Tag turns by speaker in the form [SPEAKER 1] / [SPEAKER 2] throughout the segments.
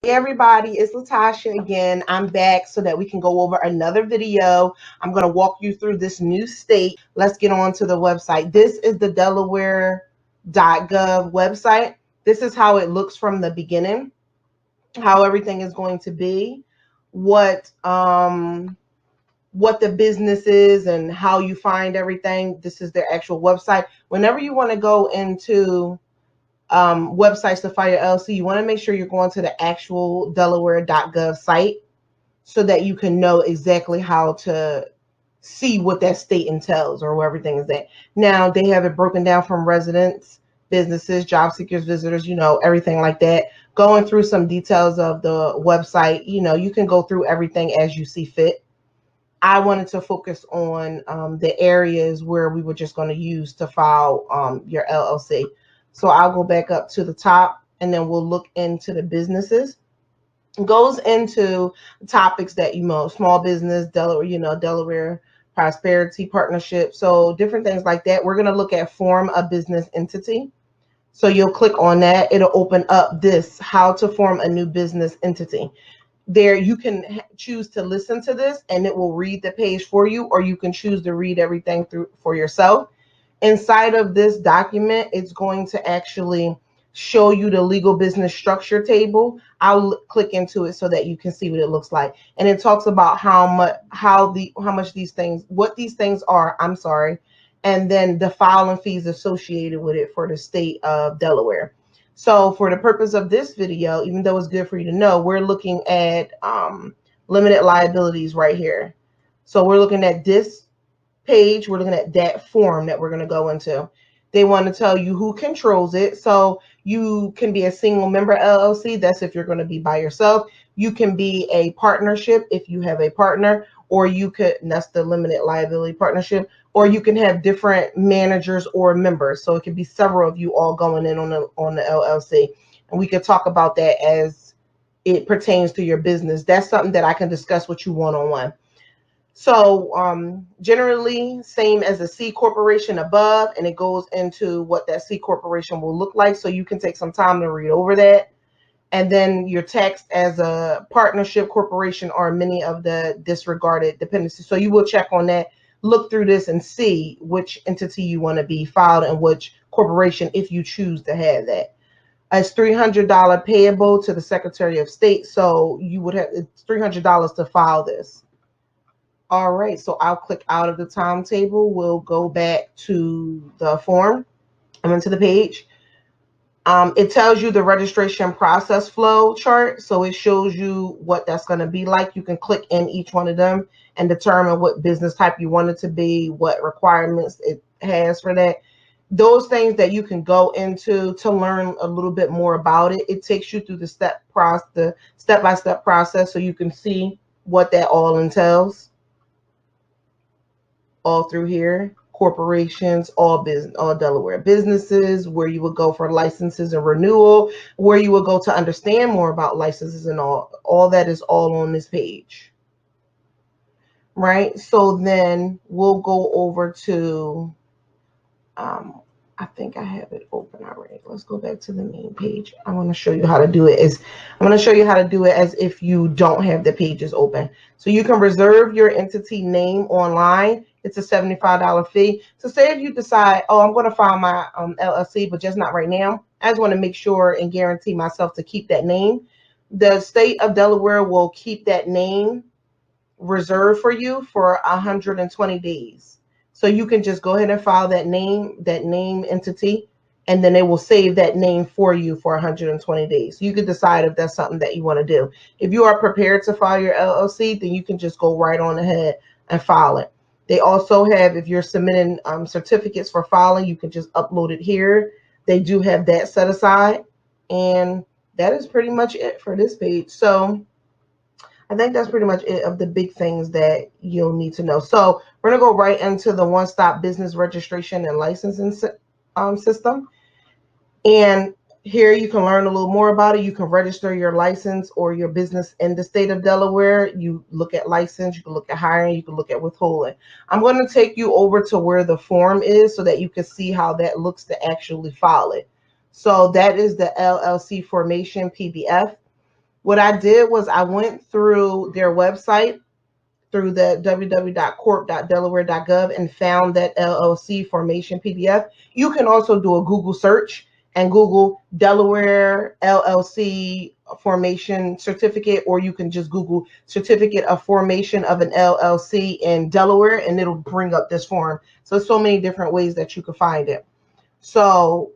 [SPEAKER 1] Hey everybody, it's Latasha again. I'm back so that we can go over another video. I'm going to walk you through this new state. Let's get on to the website. This is the Delaware.gov website. This is how it looks from the beginning, how everything is going to be, what the business is and how you find everything. This is their actual website. Whenever you want to go into websites to file your LLC, you want to make sure you're going to the actual Delaware.gov site so that you can know exactly how to see what that state entails or where everything is at. Now, they have it broken down from residents, businesses, job seekers, visitors, everything like that. Going through some details of the website, you can go through everything as you see fit. I wanted to focus on the areas where we were just going to use to file your LLC. So I'll go back up to the top and then we'll look into the businesses. It goes into topics that, small business, Delaware prosperity partnership. So different things like that. We're going to look at form a business entity. So you'll click on that. It'll open up this, how to form a new business entity. There you can choose to listen to this and it will read the page for you, or you can choose to read everything through for yourself. Inside of this document, it's going to actually show you the legal business structure table. I'll click into it so that you can see what it looks like. And it talks about what these things are, and then the filing fees associated with it for the state of Delaware. So for the purpose of this video, even though it's good for you to know, we're looking at limited liabilities right here. So we're looking at this page. We're looking at that form that we're going to go into. They want to tell you who controls it. So you can be a single member LLC. That's if you're going to be by yourself. You can be a partnership if you have a partner, or and that's the limited liability partnership, or you can have different managers or members. So it could be several of you all going in on the LLC. And we could talk about that as it pertains to your business. That's something that I can discuss with you one-on-one. So generally, same as a C corporation above, and it goes into what that C corporation will look like. So you can take some time to read over that. And then you're taxed as a partnership, corporation, or many of the disregarded dependencies. So you will check on that, look through this, and see which entity you want to be filed and which corporation, if you choose to have that. It's $300 payable to the Secretary of State. So you would have it's $300 to file this. All right, so I'll click out of the timetable. We'll go back to the form. I'm into the page. It tells you the registration process flow chart. So it shows you what that's going to be like. You can click in each one of them and determine what business type you want it to be, what requirements it has for that. Those things that you can go into to learn a little bit more about it. It takes you through the step-by-step process so you can see what that all entails. All through here, corporations, all Delaware businesses, where you would go for licenses and renewal, where you would go to understand more about licenses and all that is all on this page. Right? So then we'll go over to, I think I have it open already. Let's go back to the main page. I want to show you how to do it. As if you don't have the pages open. So you can reserve your entity name online. It's a $75 fee. So say if you decide, I'm going to file my LLC, but just not right now. I just want to make sure and guarantee myself to keep that name. The state of Delaware will keep that name reserved for you for 120 days. So you can just go ahead and file that name entity, and then they will save that name for you for 120 days. So you can decide if that's something that you want to do. If you are prepared to file your LLC, then you can just go right on ahead and file it. They also have, if you're submitting certificates for filing, you can just upload it here. They do have that set aside. And that is pretty much it for this page. So I think that's pretty much it of the big things that you'll need to know. So we're going to go right into the one-stop business registration and licensing system. And here you can learn a little more about it. You can register your license or your business in the state of Delaware. You look at license, you can look at hiring, you can look at withholding. I'm going to take you over to where the form is so that you can see how that looks to actually file it. So that is the LLC formation PDF. What I did was I went through their website, through the www.corp.delaware.gov, and found that LLC formation PDF. You can also do a Google search and Google Delaware LLC formation certificate, or you can just Google certificate of formation of an LLC in Delaware, and it'll bring up this form. So many different ways that you can find it. So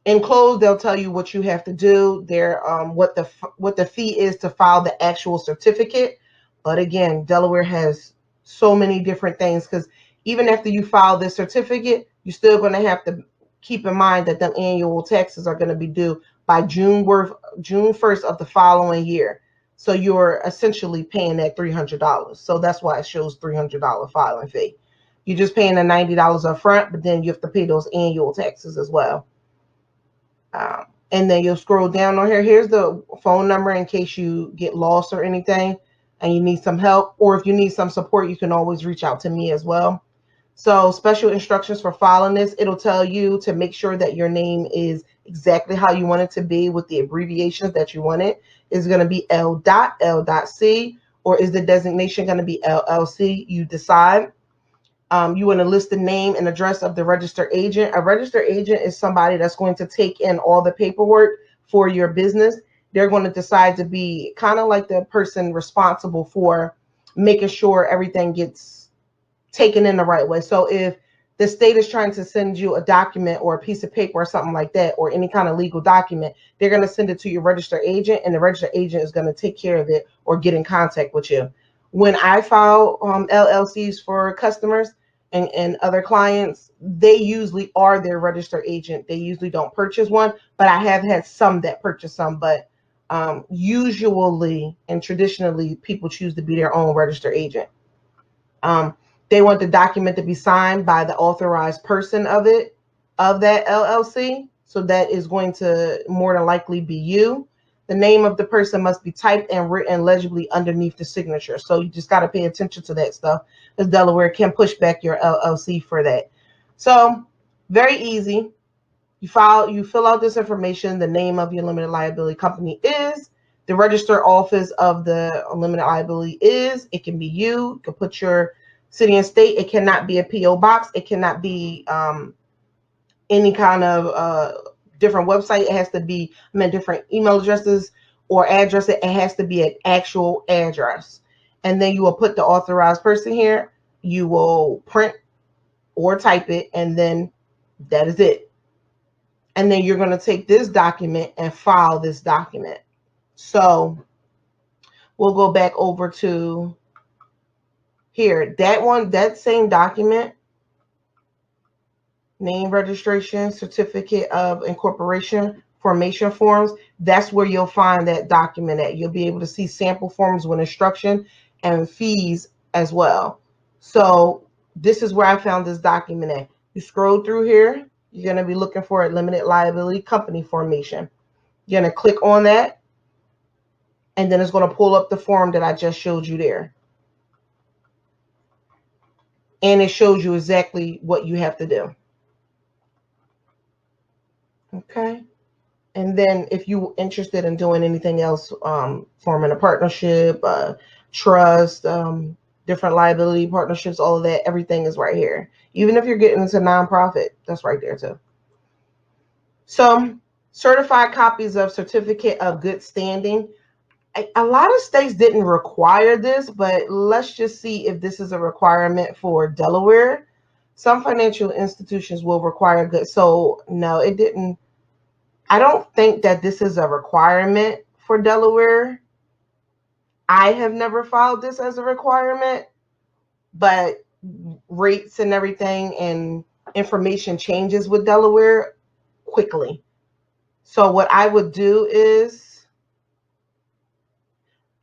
[SPEAKER 1] enclosed, they'll tell you what you have to do there, what the fee is to file the actual certificate. But again, Delaware has so many different things, because even after you file this certificate, you're still going to have to keep in mind that the annual taxes are going to be due by June 1st of the following year. So you're essentially paying that $300. So that's why it shows $300 filing fee. You're just paying the $90 up front, but then you have to pay those annual taxes as well. And then you'll scroll down on here. Here's the phone number in case you get lost or anything and you need some help, or if you need some support, you can always reach out to me as well. So special instructions for filing this, it'll tell you to make sure that your name is exactly how you want it to be with the abbreviations that you want it. Is it going to be L.C, or is the designation going to be LLC? You decide. You want to list the name and address of the registered agent. A registered agent is somebody that's going to take in all the paperwork for your business. They're going to decide to be kind of like the person responsible for making sure everything gets taken in the right way. So if the state is trying to send you a document or a piece of paper or something like that, or any kind of legal document, they're going to send it to your registered agent, and the registered agent is going to take care of it or get in contact with you. When I file LLCs for customers and other clients, they usually are their registered agent. They usually don't purchase one, but I have had some that purchase some. But usually and traditionally, people choose to be their own registered agent. They want the document to be signed by the authorized person of that LLC. So that is going to more than likely be you. The name of the person must be typed and written legibly underneath the signature. So you just got to pay attention to that stuff, because Delaware can push back your LLC for that. So very easy. You fill out this information. The name of your limited liability company is, the registered office of the limited liability is, it can be you. You can put your city and state. It cannot be a PO box. It cannot be any kind of different website. It has to be different email addresses or address. It has to be an actual address. And then you will put the authorized person here. You will print or type it, and then that is it. And then you're going to take this document and file this document. So we'll go back over to here. That same document, name, registration, certificate of incorporation, formation forms, that's where you'll find that document at. You'll be able to see sample forms with instruction and fees as well. So this is where I found this document at. You scroll through here, you're going to be looking for a limited liability company formation. You're going to click on that, and then it's going to pull up the form that I just showed you there. And it shows you exactly what you have to do. Okay. And then if you're interested in doing anything else, forming a partnership, trust, different liability partnerships, all of that, everything is right here. Even if you're getting into nonprofit, that's right there too. So certified copies of certificate of good standing. A lot of states didn't require this, but let's just see if this is a requirement for Delaware. Some financial institutions will require good. So no, it didn't. I don't think that this is a requirement for Delaware. I have never filed this as a requirement, but rates and everything and information changes with Delaware quickly. So what I would do is,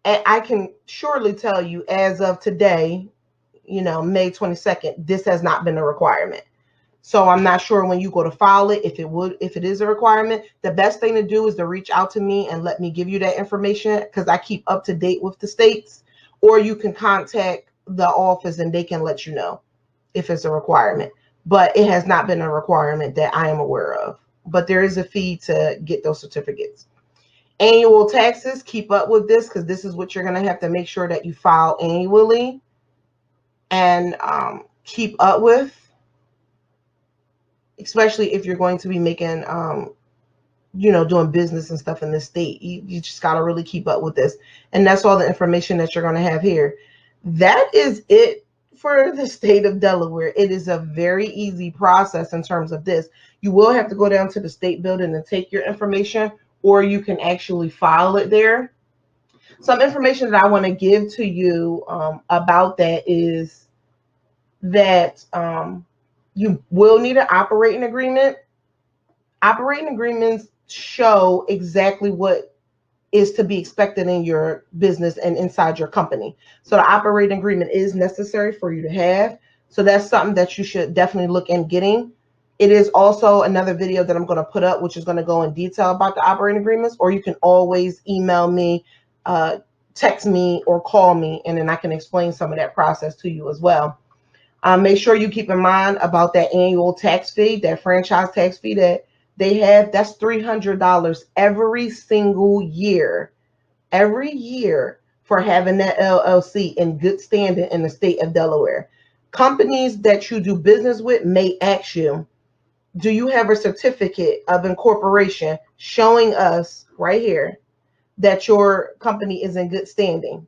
[SPEAKER 1] and I can surely tell you as of today, May 22nd, this has not been a requirement. So I'm not sure when you go to file it, if it is a requirement. The best thing to do is to reach out to me and let me give you that information, because I keep up to date with the states. Or you can contact the office and they can let you know if it's a requirement. But it has not been a requirement that I am aware of. But there is a fee to get those certificates. Annual taxes, keep up with this because this is what you're going to have to make sure that you file annually and keep up with, especially if you're going to be making, doing business and stuff in this state. You just got to really keep up with this. And that's all the information that you're going to have here. That is it for the state of Delaware. It is a very easy process in terms of this. You will have to go down to the state building and take your information, or you can actually file it there. Some information that I want to give to you about that is that you will need an operating agreement. Operating agreements show exactly what is to be expected in your business and inside your company. So the operating agreement is necessary for you to have. So that's something that you should definitely look in getting. It is also another video that I'm going to put up, which is going to go in detail about the operating agreements, or you can always email me, text me, or call me, and then I can explain some of that process to you as well. Make sure you keep in mind about that annual tax fee, that franchise tax fee that they have. That's $300 every single year, for having that LLC in good standing in the state of Delaware. Companies that you do business with may ask you, do you have a certificate of incorporation showing us right here that your company is in good standing?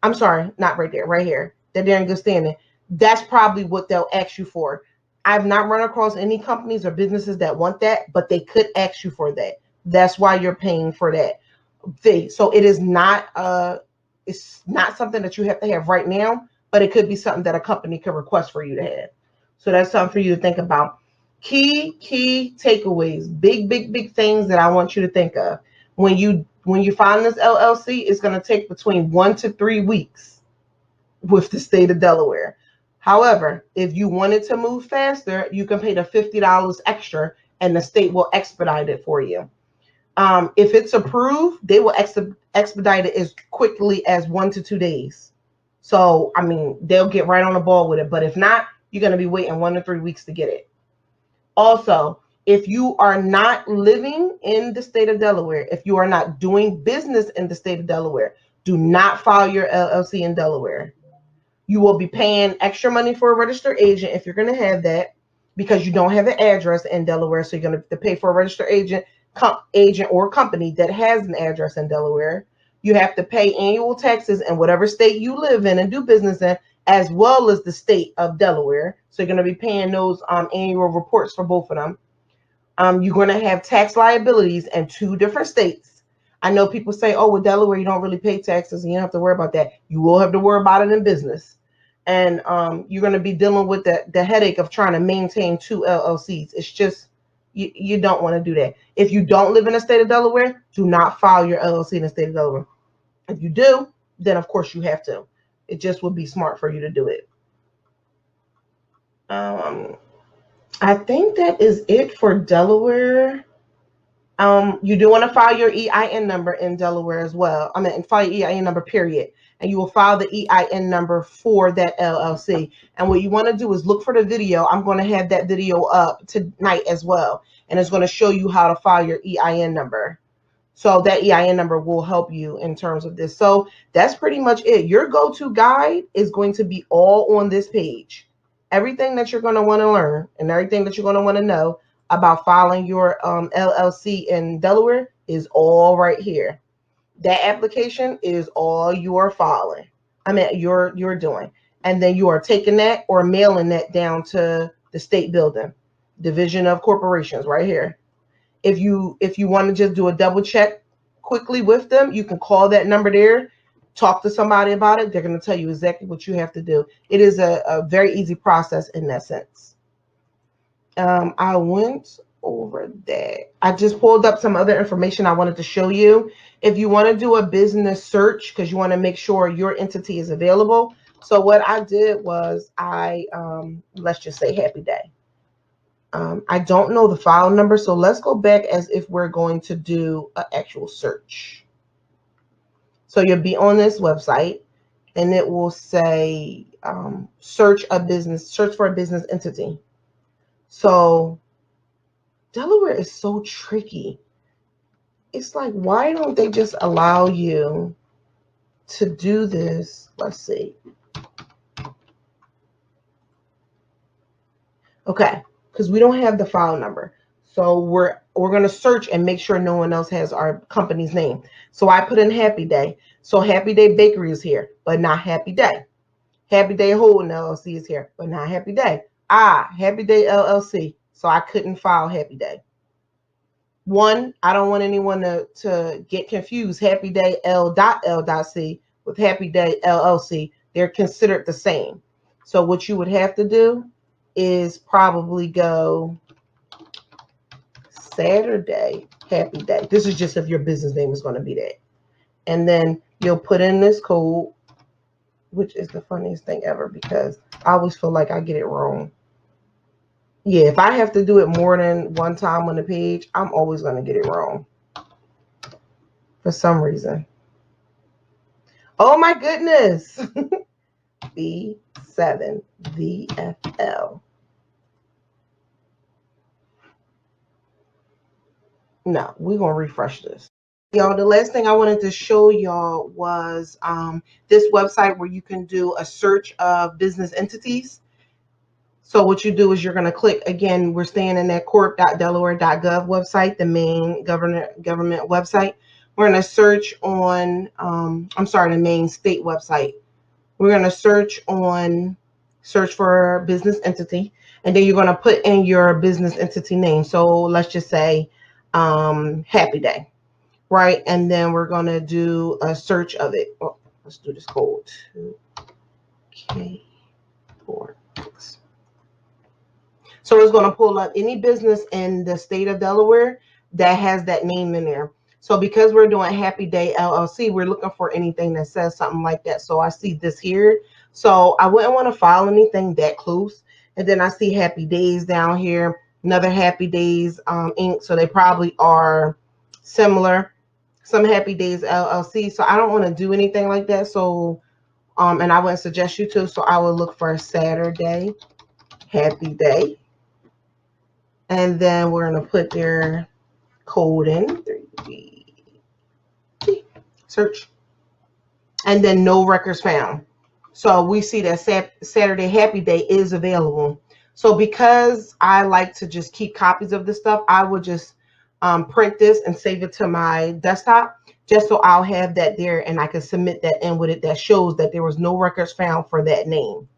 [SPEAKER 1] I'm sorry, not right there, right here, that they're in good standing. That's probably what they'll ask you for. I've not run across any companies or businesses that want that, but they could ask you for that. That's why you're paying for that fee. So it is not it's not something that you have to have right now, but it could be something that a company could request for you to have. So that's something for you to think about. Key takeaways, big things that I want you to think of. When you find this LLC, it's going to take between 1 to 3 weeks with the state of Delaware. However, if you wanted to move faster, you can pay the $50 extra and the state will expedite it for you. If it's approved, they will expedite it as quickly as 1 to 2 days. So, I mean, they'll get right on the ball with it. But if not, you're going to be waiting 1 to 3 weeks to get it. Also, if you are not living in the state of Delaware, if you are not doing business in the state of Delaware, do not file your LLC in Delaware. You will be paying extra money for a registered agent if you're going to have that, because you don't have an address in Delaware. So you're going to have to pay for a registered agent or company that has an address in Delaware. You have to pay annual taxes in whatever state you live in and do business in, as well as the state of Delaware. So you're going to be paying those annual reports for both of them. You're going to have tax liabilities in 2 different states. I know people say, oh, with Delaware, you don't really pay taxes and you don't have to worry about that. You will have to worry about it in business. And you're going to be dealing with the headache of trying to maintain 2 LLCs. It's just, you don't want to do that. If you don't live in the state of Delaware, do not file your LLC in the state of Delaware. If you do, then of course you have to. It just would be smart for you to do it. I think that is it for Delaware. You do want to file your EIN number in Delaware as well. I mean, file your EIN number, period. And you will file the EIN number for that LLC. And what you want to do is look for the video. I'm going to have that video up tonight as well. And it's going to show you how to file your EIN number. So that EIN number will help you in terms of this. So that's pretty much it. Your go-to guide is going to be all on this page. Everything that you're going to want to learn and everything that you're going to want to know about filing your LLC in Delaware is all right here. That application is all you are filing. I mean, you're doing. And then you are taking that or mailing that down to the state building, Division of Corporations right here. If you want to just do a double check quickly with them, you can call that number there, talk to somebody about it. They're going to tell you exactly what you have to do. It is a very easy process in that sense. I went over that. I just pulled up some other information I wanted to show you. If you want to do a business search, because you want to make sure your entity is available. So what I did was let's just say Happy Day. I don't know the file number, so let's go back as if we're going to do an actual search. So you'll be on this website, and it will say search for a business entity. So Delaware is so tricky. it's like, why don't they just allow you to do this? Let's see. Okay, because we don't have the file number. So we're going to search and make sure no one else has our company's name. So I put in Happy Day. So Happy Day Bakery is here, but not Happy Day. Happy Day Holding LLC is here, but not Happy Day. Happy Day LLC. So I couldn't file Happy Day. One, I don't want anyone to get confused. Happy Day L.L.C. with Happy Day LLC. They're considered the same. So what you would have to do is probably go Saturday Happy Day. This is just if your business name is going to be that. And then you'll put in this code, which is the funniest thing ever because I always feel like I get it wrong. Yeah, if I have to do it more than one time on the page, I'm always going to get it wrong for some reason. Oh my goodness. B7 VFL. No, we're going to refresh this. Y'all, the last thing I wanted to show y'all was this website where you can do a search of business entities. So what you do is you're going to click, again, we're staying in that corp.delaware.gov website, the main government website. We're going to search on, the main state website. We're going to search for business entity, and then you're going to put in your business entity name. So let's just say Happy Day, right? And then we're going to do a search of it. Oh, let's do this code 2K4X. So it's going to pull up any business in the state of Delaware that has that name in there. So because we're doing Happy Day LLC, we're looking for anything that says something like that. So I see this here. So I wouldn't want to file anything that close. And then I see Happy Days down here, another Happy Days Inc. So they probably are similar. Some Happy Days LLC. So I don't want to do anything like that. So, and I wouldn't suggest you to. So I would look for Saturday Happy Day. And then we're going to put their code in. 3D. Search. And then no records found. So we see that Saturday Happy Day is available. So because I like to just keep copies of this stuff, I would just print this and save it to my desktop just so I'll have that there and I can submit that in with it that shows that there was no records found for that name.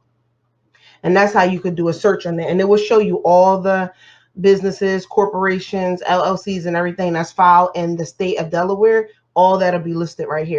[SPEAKER 1] And that's how you could do a search on that. And it will show you all the businesses, corporations, LLCs, and everything that's filed in the state of Delaware. All that'll be listed right here.